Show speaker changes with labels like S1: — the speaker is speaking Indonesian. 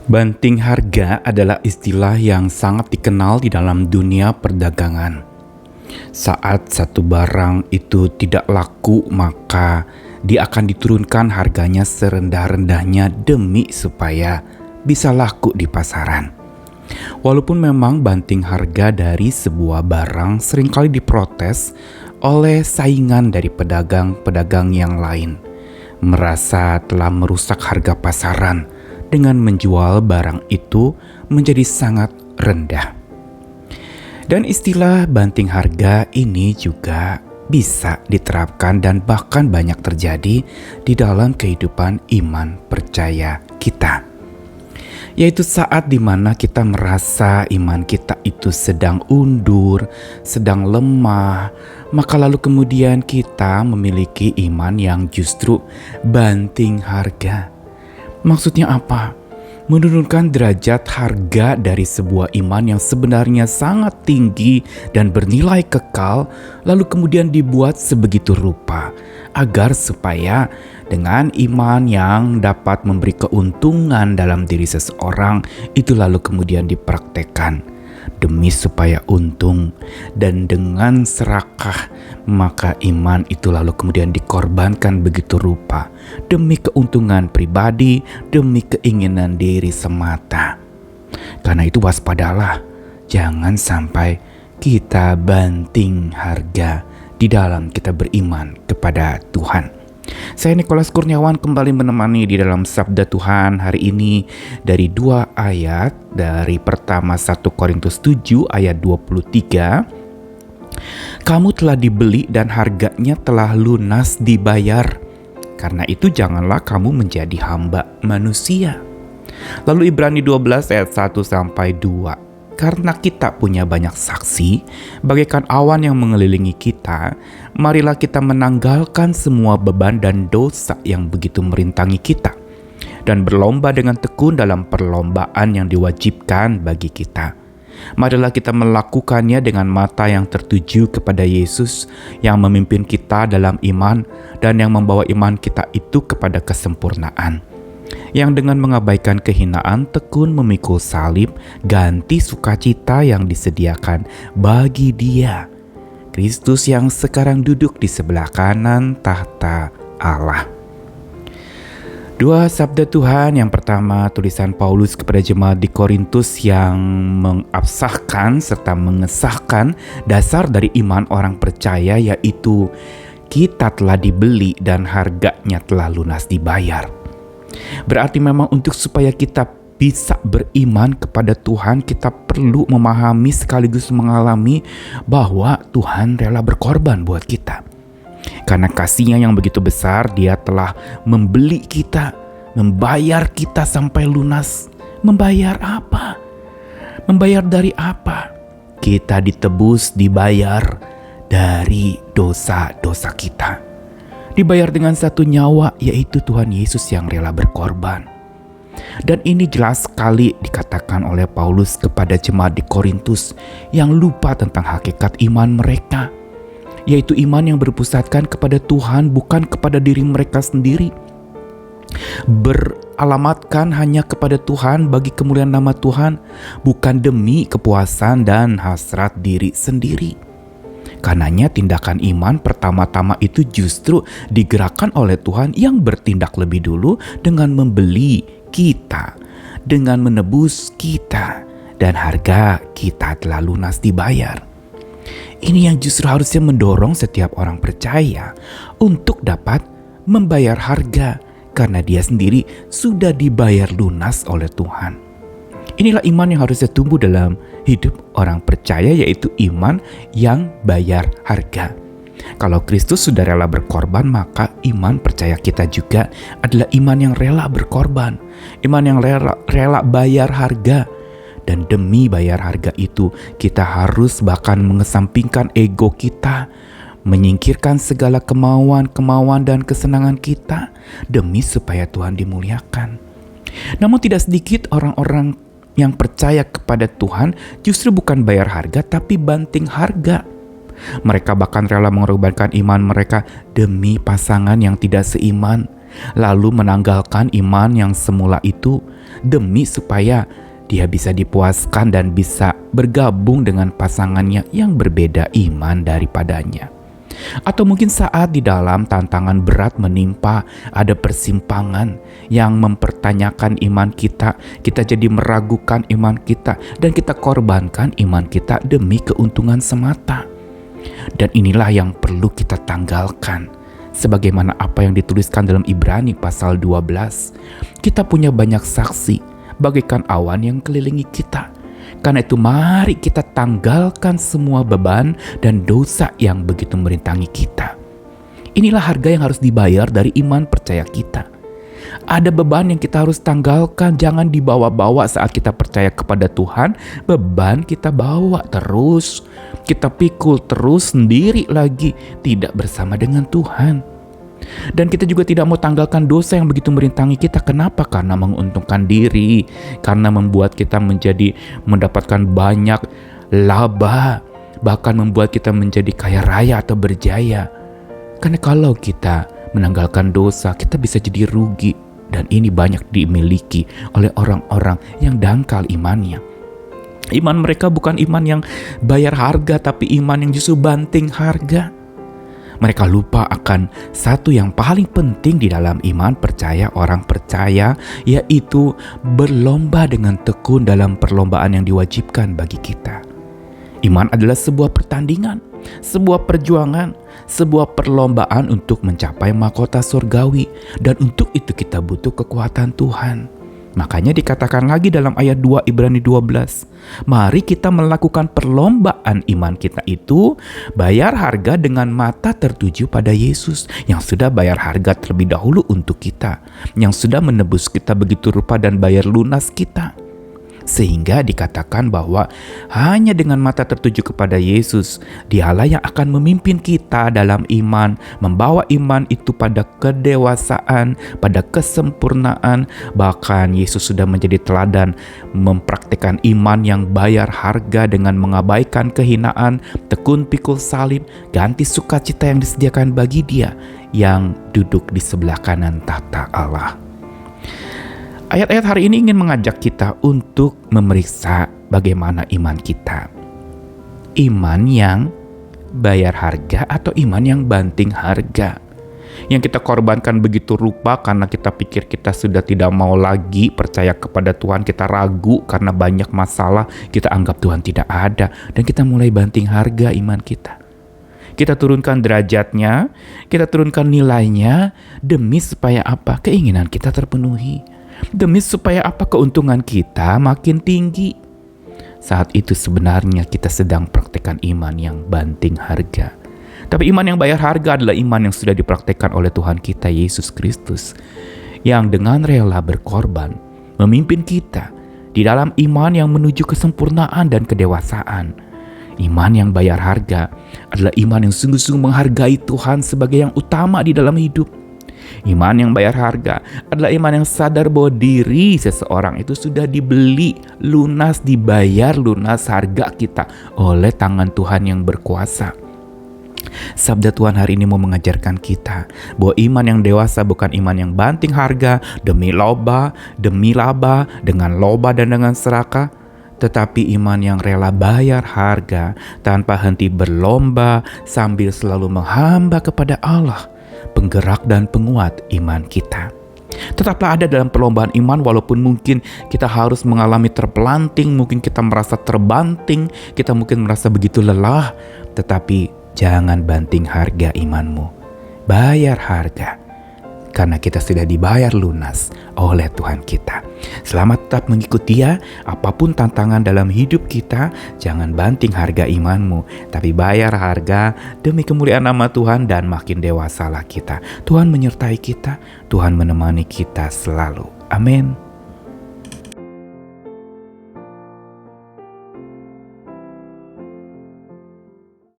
S1: Banting harga adalah istilah yang sangat dikenal di dalam dunia perdagangan. Saat satu barang itu tidak laku, maka dia akan diturunkan harganya serendah-rendahnya demi supaya bisa laku di pasaran. Walaupun memang banting harga dari sebuah barang seringkali diprotes oleh saingan dari pedagang-pedagang yang lain, merasa telah merusak harga pasaran dengan menjual barang itu menjadi sangat rendah. Dan istilah banting harga ini juga bisa diterapkan dan bahkan banyak terjadi di dalam kehidupan iman percaya kita. Yaitu saat dimana kita merasa iman kita itu sedang undur, sedang lemah, maka lalu kemudian kita memiliki iman yang justru banting harga. Maksudnya apa? Menurunkan derajat harga dari sebuah iman yang sebenarnya sangat tinggi dan bernilai kekal, lalu kemudian dibuat sebegitu rupa, agar supaya dengan iman yang dapat memberi keuntungan dalam diri seseorang, itu lalu kemudian dipraktekkan demi supaya untung, dan dengan serakah maka iman itu lalu kemudian dikorbankan begitu rupa demi keuntungan pribadi, demi keinginan diri semata. Karena itu waspadalah, jangan sampai kita banting harga di dalam kita beriman kepada Tuhan. Saya Nikolas Kurniawan kembali menemani di dalam Sabda Tuhan hari ini dari dua ayat. Dari pertama 1 Korintus 7 ayat 23. Kamu telah dibeli dan harganya telah lunas dibayar. Karena itu janganlah kamu menjadi hamba manusia. Lalu Ibrani 12 ayat 1-2. Karena kita punya banyak saksi, bagaikan awan yang mengelilingi kita, marilah kita menanggalkan semua beban dan dosa yang begitu merintangi kita, dan berlomba dengan tekun dalam perlombaan yang diwajibkan bagi kita. Marilah kita melakukannya dengan mata yang tertuju kepada Yesus yang memimpin kita dalam iman dan yang membawa iman kita itu kepada kesempurnaan. Yang dengan mengabaikan kehinaan tekun memikul salib, ganti sukacita yang disediakan bagi Dia, Kristus yang sekarang duduk di sebelah kanan tahta Allah. Dua sabda Tuhan, yang pertama tulisan Paulus kepada jemaat di Korintus yang mengabsahkan serta mengesahkan dasar dari iman orang percaya, yaitu kita telah dibeli dan harganya telah lunas dibayar. Berarti memang untuk supaya kita bisa beriman kepada Tuhan, kita perlu memahami sekaligus mengalami bahwa Tuhan rela berkorban buat kita. Karena kasih-Nya yang begitu besar, Dia telah membeli kita, membayar kita sampai lunas. Membayar apa? Membayar dari apa? Kita ditebus, dibayar dari dosa-dosa kita. Dibayar dengan satu nyawa, yaitu Tuhan Yesus yang rela berkorban. Dan ini jelas sekali dikatakan oleh Paulus kepada jemaat di Korintus yang lupa tentang hakikat iman mereka, yaitu iman yang berpusatkan kepada Tuhan, bukan kepada diri mereka sendiri. Beralamatkan hanya kepada Tuhan bagi kemuliaan nama Tuhan, bukan demi kepuasan dan hasrat diri sendiri. Karenanya tindakan iman pertama-tama itu justru digerakkan oleh Tuhan yang bertindak lebih dulu dengan membeli kita, dengan menebus kita, dan harga kita telah lunas dibayar. Ini yang justru harusnya mendorong setiap orang percaya untuk dapat membayar harga, karena dia sendiri sudah dibayar lunas oleh Tuhan. Inilah iman yang harusnya tumbuh dalam hidup orang percaya, yaitu iman yang bayar harga. Kalau Kristus sudah rela berkorban, maka iman percaya kita juga adalah iman yang rela berkorban, iman yang rela bayar harga. Dan demi bayar harga itu, kita harus bahkan mengesampingkan ego kita, menyingkirkan segala kemauan dan kesenangan kita demi supaya Tuhan dimuliakan. Namun tidak sedikit orang-orang yang percaya kepada Tuhan justru bukan bayar harga, tapi banting harga. Mereka bahkan rela mengorbankan iman mereka demi pasangan yang tidak seiman, lalu menanggalkan iman yang semula itu demi supaya dia bisa dipuaskan dan bisa bergabung dengan pasangannya yang berbeda iman daripadanya. Atau mungkin saat di dalam tantangan berat menimpa, ada persimpangan yang mempertanyakan iman kita jadi meragukan iman kita, dan kita korbankan iman kita demi keuntungan semata. Dan inilah yang perlu kita tanggalkan. Sebagaimana apa yang dituliskan dalam Ibrani pasal 12, kita punya banyak saksi bagaikan awan yang kelilingi kita. Karena itu mari kita tanggalkan semua beban dan dosa yang begitu merintangi kita. Inilah harga yang harus dibayar dari iman percaya kita. Ada beban yang kita harus tanggalkan, jangan dibawa-bawa saat kita percaya kepada Tuhan. Beban kita bawa terus, kita pikul terus sendiri lagi, tidak bersama dengan Tuhan. Dan kita juga tidak mau tanggalkan dosa yang begitu merintangi kita. Kenapa? Karena menguntungkan diri, karena membuat kita mendapatkan banyak laba, bahkan membuat kita menjadi kaya raya atau berjaya. Karena kalau kita menanggalkan dosa, kita bisa jadi rugi. Dan ini banyak dimiliki oleh orang-orang yang dangkal imannya. Iman mereka bukan iman yang bayar harga, tapi iman yang justru banting harga. Mereka lupa akan satu yang paling penting di dalam iman percaya orang percaya, yaitu berlomba dengan tekun dalam perlombaan yang diwajibkan bagi kita. Iman adalah sebuah pertandingan, sebuah perjuangan, sebuah perlombaan untuk mencapai mahkota surgawi, dan untuk itu kita butuh kekuatan Tuhan. Makanya dikatakan lagi dalam ayat 2 Ibrani 12, mari kita melakukan perlombaan iman kita itu, bayar harga dengan mata tertuju pada Yesus yang sudah bayar harga terlebih dahulu untuk kita, yang sudah menebus kita begitu rupa dan bayar lunas kita. Sehingga dikatakan bahwa hanya dengan mata tertuju kepada Yesus, Dialah yang akan memimpin kita dalam iman, membawa iman itu pada kedewasaan, pada kesempurnaan. Bahkan Yesus sudah menjadi teladan mempraktikkan iman yang bayar harga dengan mengabaikan kehinaan, tekun pikul salib, ganti sukacita yang disediakan bagi Dia yang duduk di sebelah kanan tahta Allah. Ayat-ayat hari ini ingin mengajak kita untuk memeriksa bagaimana iman kita. Iman yang bayar harga atau iman yang banting harga. Yang kita korbankan begitu rupa karena kita pikir kita sudah tidak mau lagi percaya kepada Tuhan. Kita ragu karena banyak masalah, kita anggap Tuhan tidak ada. Dan kita mulai banting harga iman kita. Kita turunkan derajatnya, kita turunkan nilainya, demi supaya apa? Keinginan kita terpenuhi. Demi supaya apa? Keuntungan kita makin tinggi. Saat itu sebenarnya kita sedang praktekkan iman yang banting harga. Tapi iman yang bayar harga adalah iman yang sudah dipraktekkan oleh Tuhan kita Yesus Kristus, yang dengan rela berkorban memimpin kita di dalam iman yang menuju kesempurnaan dan kedewasaan. Iman yang bayar harga adalah iman yang sungguh-sungguh menghargai Tuhan sebagai yang utama di dalam hidup. Iman yang bayar harga adalah iman yang sadar bahwa diri seseorang itu sudah dibeli lunas, dibayar lunas harga kita oleh tangan Tuhan yang berkuasa. Sabda Tuhan hari ini mau mengajarkan kita bahwa iman yang dewasa bukan iman yang banting harga demi laba, dengan loba dan dengan serakah, tetapi iman yang rela bayar harga tanpa henti berlomba sambil selalu menghamba kepada Allah, penggerak dan penguat iman kita. Tetaplah ada dalam perlombaan iman, walaupun mungkin kita harus mengalami terpelanting, mungkin kita merasa terbanting, kita mungkin merasa begitu lelah, tetapi jangan banting harga imanmu. Bayar harga, karena kita sudah dibayar lunas oleh Tuhan kita. Selamat tetap mengikuti Dia, apapun tantangan dalam hidup kita, jangan banting harga imanmu, tapi bayar harga demi kemuliaan nama Tuhan, dan makin dewasalah kita. Tuhan menyertai kita, Tuhan menemani kita selalu. Amin.